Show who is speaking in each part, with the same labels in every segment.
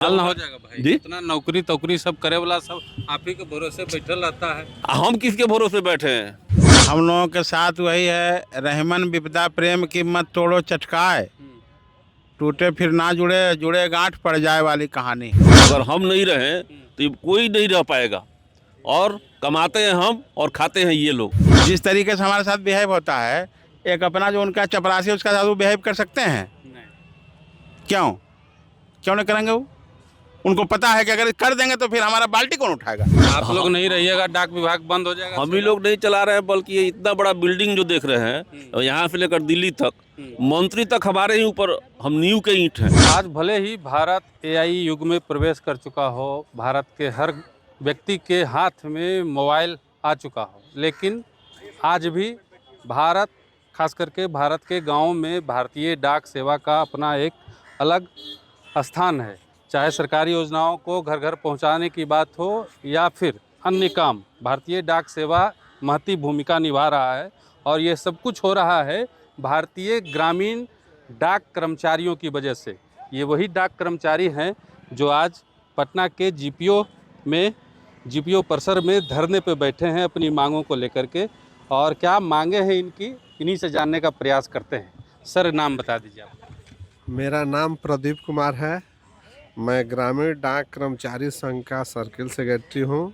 Speaker 1: हल ना हो जाएगा भाई
Speaker 2: जी?
Speaker 1: इतना नौकरी तौकरी सब करे वाला सब आप ही के भरोसे बैठल रहता है।
Speaker 2: हम किसके भरोसे बैठे हैं?
Speaker 3: हम लोगों के साथ वही है, रहमन विपदा प्रेम की मत तोड़ो चटकाए, टूटे फिर ना जुड़े जुड़े गांठ पड़ जाए वाली कहानी।
Speaker 2: अगर हम नहीं रहे तो ये कोई नहीं रह पाएगा। और कमाते हैं हम और खाते हैं ये लोग।
Speaker 3: जिस तरीके से हमारे साथ बिहेव होता है, एक अपना जो उनका चपरासी उसका साथ वो बिहेव कर सकते हैं? क्यों क्यों नहीं करेंगे? वो उनको पता है कि अगर कर देंगे तो फिर हमारा बाल्टी कौन उठाएगा?
Speaker 1: आप लोग नहीं रहिएगा डाक विभाग बंद हो जाएगा।
Speaker 2: हम ही लोग नहीं चला रहे हैं, बल्कि ये इतना बड़ा बिल्डिंग जो देख रहे हैं और यहाँ से लेकर दिल्ली तक, मंत्री तक हमारे ही ऊपर, हम नींव के ईंट हैं।
Speaker 1: आज भले ही भारत एआई युग में प्रवेश कर चुका हो, भारत के हर व्यक्ति के हाथ में मोबाइल आ चुका हो, लेकिन आज भी भारत, खास करके भारत के गाँव में भारतीय डाक सेवा का अपना एक अलग स्थान है। चाहे सरकारी योजनाओं को घर घर पहुंचाने की बात हो या फिर अन्य काम, भारतीय डाक सेवा महती भूमिका निभा रहा है। और ये सब कुछ हो रहा है भारतीय ग्रामीण डाक कर्मचारियों की वजह से। ये वही डाक कर्मचारी हैं जो आज पटना के जीपीओ परिसर में धरने पे बैठे हैं अपनी मांगों को लेकर के। और क्या मांगे हैं इनकी, इन्हीं से जानने का प्रयास करते हैं। सर, नाम बता दीजिए आप।
Speaker 4: मेरा नाम प्रदीप कुमार है। मैं ग्रामीण डाक कर्मचारी संघ का सर्किल सेक्रेटरी हूँ।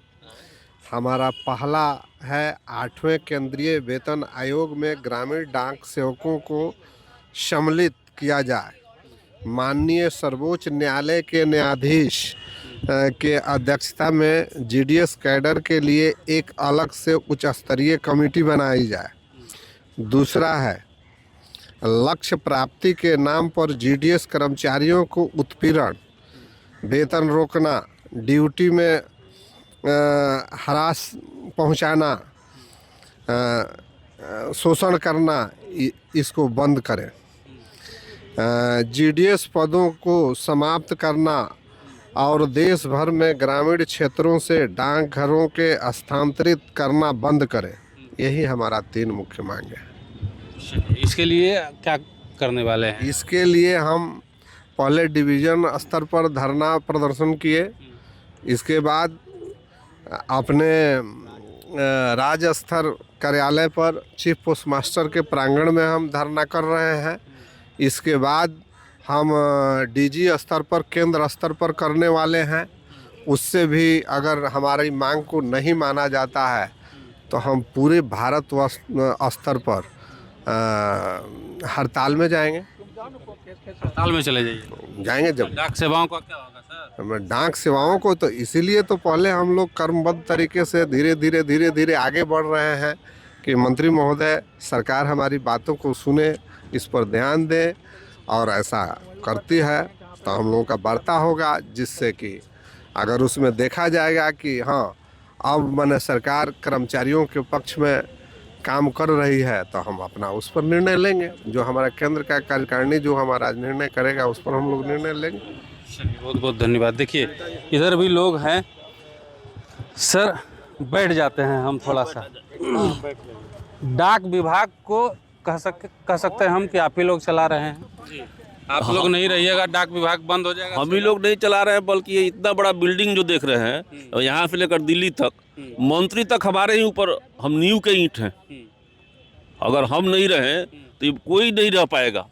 Speaker 4: हमारा पहला है 8वें केंद्रीय वेतन आयोग में ग्रामीण डाक सेवकों को सम्मिलित किया जाए। माननीय सर्वोच्च न्यायालय के न्यायाधीश के अध्यक्षता में जीडीएस कैडर के लिए एक अलग से उच्च स्तरीय कमेटी बनाई जाए। दूसरा है, लक्ष्य प्राप्ति के नाम पर जीडीएस कर्मचारियों को उत्पीड़न, वेतन रोकना, ड्यूटी में हरास पहुंचाना, शोषण करना, इसको बंद करें। जीडीएस पदों को समाप्त करना और देश भर में ग्रामीण क्षेत्रों से डाकघरों के स्थानांतरित करना बंद करें। यही हमारा 3 मुख्य मांग है।
Speaker 1: इसके लिए क्या करने वाले हैं?
Speaker 4: इसके लिए हम पहले डिवीज़न स्तर पर धरना प्रदर्शन किए, इसके बाद अपने राज्य स्तर कार्यालय पर चीफ पोस्ट मास्टर के प्रांगण में हम धरना कर रहे हैं। इसके बाद हम डीजी स्तर पर, केंद्र स्तर पर करने वाले हैं। उससे भी अगर हमारी मांग को नहीं माना जाता है तो हम पूरे भारत स्तर पर हड़ताल में जाएंगे।
Speaker 1: हड़ताल में चले
Speaker 4: जाएंगे। जब
Speaker 1: डाक सेवाओं का क्या होगा सर?
Speaker 4: डाक सेवाओं को तो इसीलिए तो पहले हम लोग कर्मबद्ध तरीके से धीरे धीरे आगे बढ़ रहे हैं कि मंत्री महोदय, सरकार हमारी बातों को सुने, इस पर ध्यान दे, और ऐसा करती है तो हम लोगों का बढ़ता होगा। जिससे कि अगर उसमें देखा जाएगा कि हाँ, अब मैंने सरकार कर्मचारियों के पक्ष में काम कर रही है, तो हम अपना उस पर निर्णय लेंगे। जो हमारा केंद्र का कार्यकारिणी जो हमारा निर्णय करेगा उस पर हम लोग निर्णय लेंगे।
Speaker 1: बहुत बहुत धन्यवाद। देखिए, इधर भी लोग हैं। सर, बैठ जाते हैं हम थोड़ा सा। डाक विभाग को कह सकते हैं हम कि आप ही लोग चला रहे हैं। आप लोग नहीं रहिएगा डाक विभाग बंद हो जाएगा।
Speaker 2: हम ही लोग नहीं चला रहे हैं, बल्कि ये इतना बड़ा बिल्डिंग जो देख रहे हैं और यहाँ से लेकर दिल्ली तक, मंत्री तक हमारे ही ऊपर, हम नींव के ईंट हैं। अगर हम नहीं रहे तो ये कोई नहीं रह पाएगा।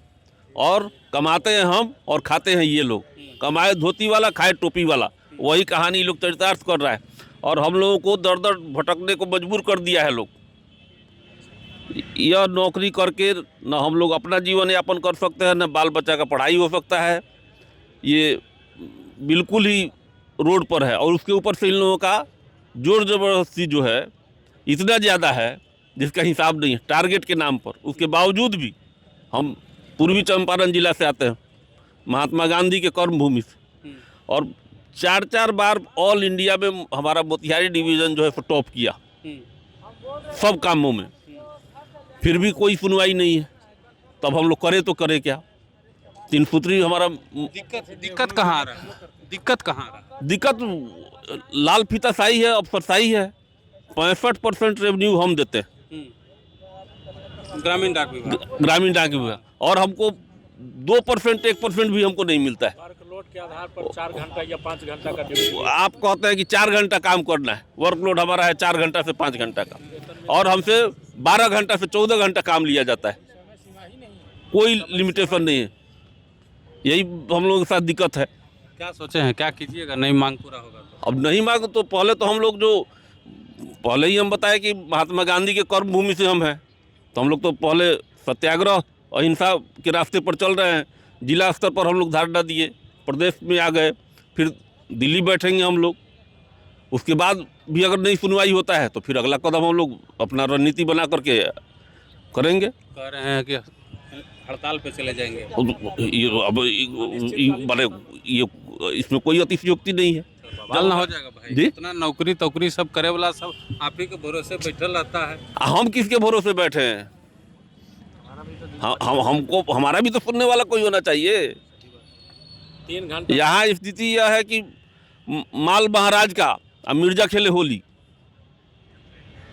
Speaker 2: और कमाते हैं हम और खाते हैं ये लोग। कमाए धोती वाला, खाए टोपी वाला, वही कहानी लोग चरितार्थ कर रहा है। और हम लोगों को दर दर भटकने को मजबूर कर दिया है लोग। यह नौकरी करके न हम लोग अपना जीवन यापन कर सकते हैं, न बाल बच्चा का पढ़ाई हो सकता है। ये बिल्कुल ही रोड पर है। और उसके ऊपर से इन लोगों का जोर ज़बरदस्ती जो है इतना ज़्यादा है जिसका हिसाब नहीं है, टारगेट के नाम पर। उसके बावजूद भी हम पूर्वी चंपारण जिला से आते हैं, महात्मा गांधी के कर्मभूमि से, और 4 बार ऑल इंडिया में हमारा मोतिहारी डिवीज़न जो है टॉप किया सब कामों में। फिर भी कोई सुनवाई नहीं है। तब हम लोग करे तो करे क्या? 3 सूत्री हमारा
Speaker 1: दिक्कत कहाँ आ रहा है?
Speaker 2: दिक्कत लाल फीताशाही है, अफसरशाही है। 65% रेवेन्यू हम देते हैं,
Speaker 1: ग्रामीण डाक विभाग।
Speaker 2: और हमको 2% 1% भी हमको नहीं मिलता है।
Speaker 5: वर्कलोड के आधार पर 4 घंटा या 5 घंटा का ड्यूटी।
Speaker 2: आप कहते हैं कि 4 घंटा काम करना है, वर्कलोड हमारा है 4 घंटा से 5 घंटा का, और हमसे 12 घंटा से 14 घंटा काम लिया जाता है, कोई लिमिटेशन नहीं है। यही हम लोगों के साथ दिक्कत है।
Speaker 1: क्या सोचे हैं, क्या कीजिएगा नहीं मांग पूरा होगा तो?
Speaker 2: अब नहीं मांग तो पहले तो हम लोग जो पहले ही हम बताए कि महात्मा गांधी के कर्म भूमि से हम हैं, तो हम लोग तो पहले सत्याग्रह अहिंसा के रास्ते पर चल रहे हैं। जिला स्तर पर हम लोग धरना दिए, प्रदेश में आ गए, फिर दिल्ली बैठेंगे हम लोग। उसके बाद भी अगर नहीं सुनवाई होता है तो फिर अगला कदम हम लोग अपना रणनीति बना करके करेंगे।
Speaker 1: कह रहे हैं कि हड़ताल पे चले जाएंगे।
Speaker 2: ये इसमें कोई अतिशयोक्ति नहीं है।
Speaker 1: बवाल ना हो जाएगा भाई,
Speaker 2: जी?
Speaker 1: इतना नौकरी तौकरी सब करे वाला सब आप ही के भरोसे बैठल रहता है।
Speaker 2: हम किसके भरोसे बैठे हैं? हमको हमारा भी तो सुनने वाला कोई होना चाहिए।
Speaker 5: 3 घंटे
Speaker 2: यहाँ स्थिति यह है कि माल महाराज का अब मिर्जा खेले होली,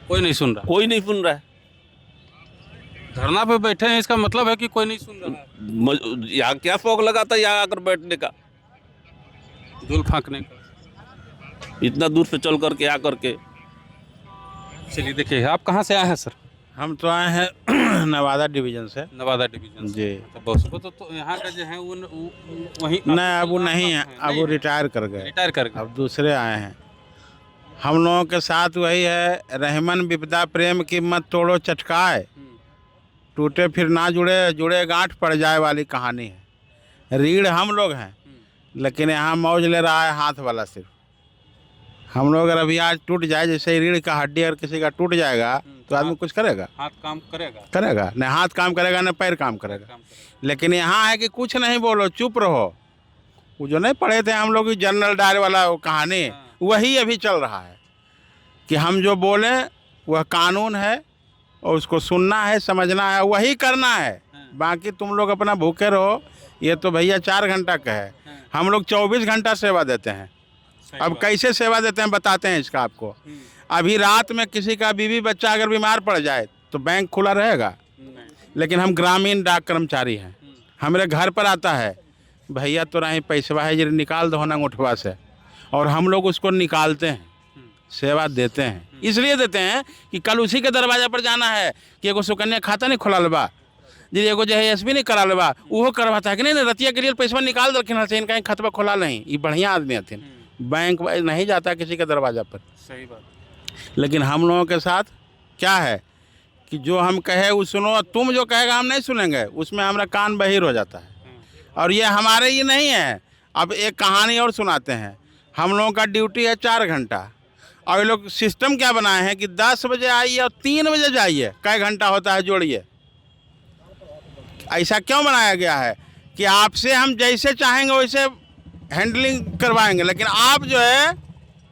Speaker 1: कोई नहीं सुन रहा।
Speaker 2: कोई नहीं सुन रहा है।
Speaker 1: धरना पे बैठे हैं, इसका मतलब है कि कोई नहीं सुन रहा है।
Speaker 2: यहाँ क्या शौक लगाता है यहाँ आकर बैठने का,
Speaker 1: धूल फांकने का।
Speaker 2: इतना दूर से चल करके आकर के।
Speaker 1: चलिए देखिए, आप कहाँ से आए हैं सर?
Speaker 3: हम तो आए हैं नवादा डिवीजन से।
Speaker 1: नवादा डिवीजन से।
Speaker 3: जी।
Speaker 1: तो बहुत सुबह तो यहाँ का जो है वहीं
Speaker 3: नहीं, अब वो नहीं है, अब वो रिटायर कर गए,
Speaker 1: रिटायर कर गए।
Speaker 3: अब दूसरे आए हैं। हम लोगों के साथ वही है, रहमन विपदा प्रेम की मत तोड़ो चटकाए, टूटे फिर ना जुड़े, जुड़े गांठ पड़ जाए वाली कहानी है। रीढ़ हम लोग हैं, लेकिन यहाँ मौज ले रहा है हाथ वाला सिर्फ। हम लोग अगर अभी आज टूट जाए, जैसे रीढ़ का हड्डी अगर किसी का टूट जाएगा तो आदमी कुछ करेगा?
Speaker 1: हाथ काम करेगा?
Speaker 3: करेगा न, हाथ काम करेगा न पैर काम करेगा।
Speaker 1: काम करेगा।
Speaker 3: लेकिन यहाँ है कि कुछ नहीं बोलो, चुप रहो। वो जो नहीं पढ़े थे हम लोग जनरल डायर वाला वो कहानी, वही अभी चल रहा है कि हम जो बोले वह कानून है और उसको सुनना है, समझना है, वही करना है। बाकी तुम लोग अपना भूखे रहो। ये तो भैया 4 घंटा का है, हम लोग 24 घंटा सेवा देते हैं। अब कैसे सेवा देते हैं बताते हैं इसका आपको। अभी रात में किसी का बीवी बच्चा अगर बीमार पड़ जाए तो बैंक खुला रहेगा, लेकिन हम ग्रामीण डाक कर्मचारी हैं। हमारे घर पर आता है, भैया तो रही पैसवा है, जरा निकाल दो ना उठवा से, और हम लोग उसको निकालते हैं, सेवा देते हैं। इसलिए देते हैं कि कल उसी के दरवाजा पर जाना है कि एगो सुकन्या खाता नहीं खुला लेबा जी, एगो जो है एसबी नहीं करा लेबा, वो करवाता है कि नहीं रतिया के लिए पैसा निकाल दलखिन हथिन, कहीं खतबा खोला नहीं। ये बढ़िया आदमी हथिन, बैंक नहीं जाता किसी के दरवाजा पर।
Speaker 1: सही बात।
Speaker 3: लेकिन हम लोगों के साथ क्या है कि जो हम कहे वो सुनो, तुम जो कहेगा हम नहीं सुनेंगे, उसमें हमारा कान बहिर हो जाता है। और ये हमारे ये नहीं है। अब एक कहानी और सुनाते हैं। हम लोगों का ड्यूटी है 4 घंटा, और ये लोग सिस्टम क्या बनाए हैं कि 10 बजे आइए और 3 बजे जाइए। कै घंटा होता है जोड़िए। ऐसा क्यों बनाया गया है कि आपसे हम जैसे चाहेंगे वैसे हैंडलिंग करवाएंगे, लेकिन आप जो है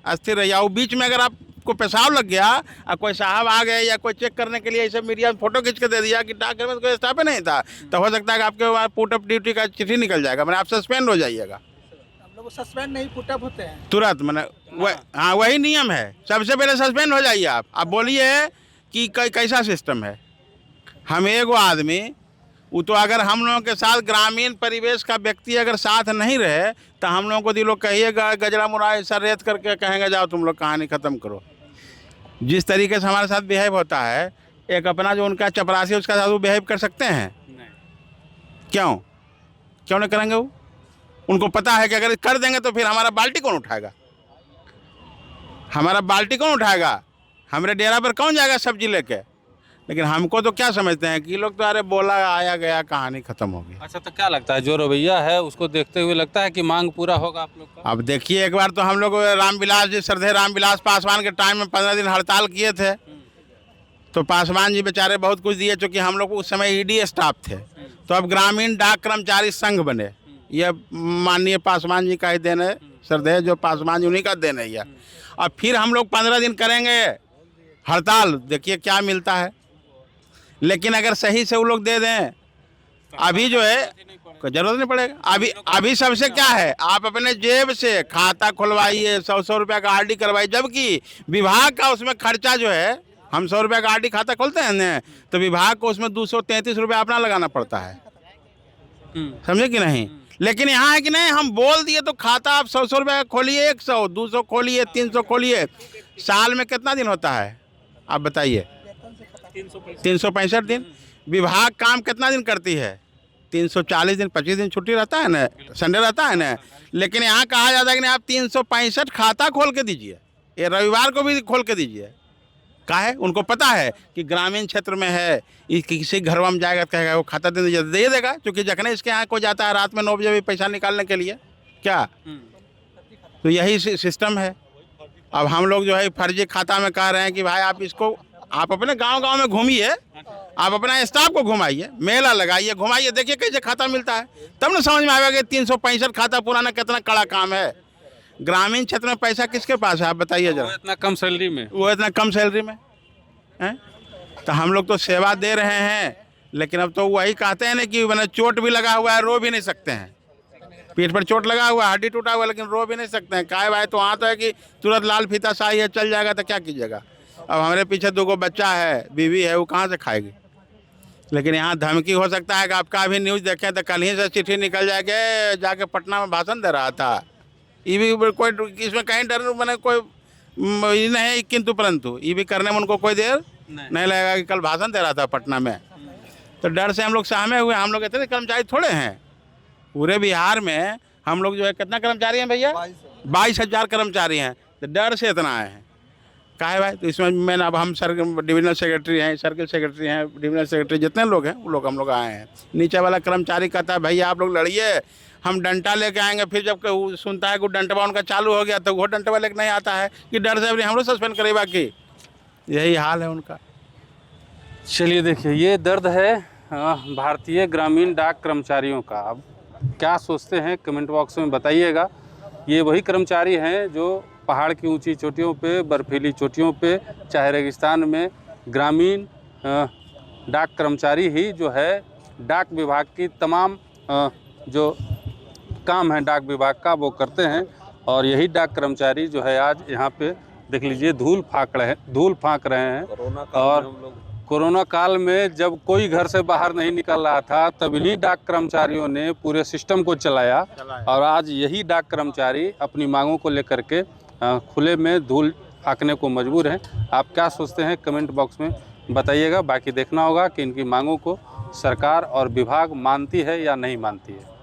Speaker 3: अस्थिर रहिए। और बीच में अगर आपको पेशाब लग गया और कोई साहब आ गए या कोई चेक करने के लिए ऐसे मीडिया में फोटो खींच के दे दिया कि डाकघर में कोई स्टाफ नहीं था, तो हो सकता है कि आपके वहाँ पुट अप ड्यूटी का चिट्ठी निकल जाएगा, मैंने आप सस्पेंड हो जाइएगा।
Speaker 6: लोग सस्पेंड नहीं पुट अप होते हैं
Speaker 3: तुरंत, मैंने हाँ वही नियम है। सबसे पहले सस्पेंड हो जाइए आप। अब बोलिए कि कैसा सिस्टम है। हम एगो आदमी, वो तो अगर हम लोगों के साथ ग्रामीण परिवेश का व्यक्ति अगर साथ नहीं रहे तो हम लोगों को दिलों कहिएगा गजरा मुरा ऐसा रेत करके कहेंगे जाओ तुम लोग कहानी ख़त्म करो। जिस तरीके से हमारे साथ बिहेव होता है, एक अपना जो उनका चपरासी उसका साथ वो बिहेव कर सकते हैं? क्यों नहीं करेंगे? वो उनको पता है कि अगर कर देंगे तो फिर हमारा बाल्टी कौन उठाएगा? हमारा बाल्टी कौन उठाएगा? हमारे डेरा पर कौन जाएगा सब्जी लेके? लेकिन हमको तो क्या समझते हैं कि लोग तो अरे बोला आया गया कहानी खत्म हो गई।
Speaker 1: अच्छा, तो क्या लगता है जो रवैया है उसको देखते हुए लगता है कि मांग पूरा होगा आप लोग का?
Speaker 3: अब देखिए, एक बार तो हम लोग रामविलास जी, श्रद्धेय रामविलास पासवान के टाइम में 15 दिन हड़ताल किए थे, तो पासवान जी बेचारे बहुत कुछ दिए, चूँकि हम लोग उस समय ईडी स्टाफ थे। तो अब ग्रामीण डाक कर्मचारी संघ बने। ये माननीय पासवान जी का ही देन है, श्रद्धेय जो पासवान जी उन्हीं का देन है। और फिर हम लोग 15 दिन करेंगे हड़ताल, देखिए क्या मिलता है। लेकिन अगर सही से वो लोग दे दें, अभी जो है कोई जरूरत नहीं पड़ेगा। अभी सबसे क्या है, आप अपने जेब से खाता खुलवाइए, 100 रुपये का आरडी करवाइए, जबकि विभाग का उसमें खर्चा जो है, हम 100 रुपये का आरडी खाता खोलते हैं ना, तो विभाग को उसमें 233 रुपये अपना लगाना पड़ता है। समझे कि नहीं। लेकिन यहाँ है कि नहीं, हम बोल दिए तो खाता आप 100 रुपये खोलिए, 100, 200 खोलिए, 300 खोलिए, साल में कितना दिन होता है आप बताइए? 365 दिन। विभाग काम कितना दिन करती है? 340 दिन, 25 दिन छुट्टी रहता है ना, संडे रहता है ना। लेकिन यहाँ कहा जाता है कि नहीं आप 365 खाता खोल के दीजिए, ये रविवार को भी खोल के दीजिए। काहे? उनको पता है कि ग्रामीण क्षेत्र में है, किसी घर में जाएगा तो कहेगा वो खाता दे देगा, क्योंकि जखने इसके यहाँ कोई जाता है रात में 9 बजे भी पैसा निकालने के लिए क्या, तो यही सिस्टम है। अब हम लोग जो है फर्जी खाता में कह रहे हैं कि भाई आप इसको, आप अपने गांव-गांव में घूमिए, आप अपना स्टाफ को घुमाइए, मेला लगाइए, घुमाइए, देखिए कैसे खाता मिलता है, तब ना समझ में आएगा कि 365 खाता पुराना कितना कड़ा काम है। ग्रामीण क्षेत्र में पैसा किसके पास है आप बताइए जरा?
Speaker 1: इतना कम सैलरी में,
Speaker 3: वो इतना कम सैलरी में हैं। तो हम लोग तो सेवा दे रहे हैं, लेकिन अब तो वही कहते हैं ना कि मैंने चोट भी लगा हुआ है, रो भी नहीं सकते हैं, पीठ पर चोट लगा हुआ है, हड्डी टूटा हुआ है, लेकिन रो भी नहीं सकते हैं। काय भाई तो वहाँ तो है कि तुरंत लाल फीता साई है, चल जाएगा तो क्या कीजिएगा। अब हमारे पीछे 2 बच्चा है, बीवी है, वो कहाँ से खाएगी। लेकिन यहाँ धमकी हो सकता है कि आपका अभी न्यूज़ देखें तो कल ही से चिट्ठी निकल जाएगी, जाके पटना में भाषण दे रहा था। ये भी कोई इसमें कहीं डर मैंने कोई नहीं, किंतु परंतु ये भी करने में उनको कोई देर नहीं लगेगा कि कल भाषण दे रहा था पटना में। तो डर से हम लोग सहमे हुए। हम लोग इतने कर्मचारी थोड़े हैं पूरे बिहार में, हम लोग जो है कितना कर्मचारी हैं भैया? 22,000 कर्मचारी हैं। तो डर से इतना आए हैं। काहे भाई? तो इसमें मैंने अब हम डिविजनल सेक्रेटरी हैं, सर्किल सेक्रेटरी हैं, डिविजनल सेक्रेटरी जितने लोग हैं वो लोग हम लोग आए हैं। नीचे वाला कर्मचारी कहता है भैया आप लोग लड़िए, हम डंटा लेके आएंगे। फिर जब वो सुनता है कि डंटवा उनका चालू हो गया तो वो डंटवा लेके नहीं आता है कि डर से हम लोग सस्पेंड करे। बाकी यही हाल है उनका।
Speaker 1: चलिए देखिए, ये दर्द है भारतीय ग्रामीण डाक कर्मचारियों का। अब क्या सोचते हैं कमेंट बॉक्स में बताइएगा। ये वही कर्मचारी हैं जो पहाड़ की ऊंची चोटियों पे, बर्फीली चोटियों पे, चाहे रेगिस्तान में, ग्रामीण डाक कर्मचारी ही जो है डाक विभाग की तमाम जो काम है डाक विभाग का वो करते हैं। और यही डाक कर्मचारी जो है आज यहाँ पे देख लीजिए धूल फाँक रहे हैं। और कोरोना काल में जब कोई घर से बाहर नहीं निकल रहा था तब इन्हीं डाक कर्मचारियों ने पूरे सिस्टम को चलाया। और आज यही डाक कर्मचारी अपनी मांगों को लेकर के खुले में धूल फाँकने को मजबूर हैं। आप क्या सोचते हैं कमेंट बॉक्स में बताइएगा। बाकी देखना होगा कि इनकी मांगों को सरकार और विभाग मानती है या नहीं मानती है।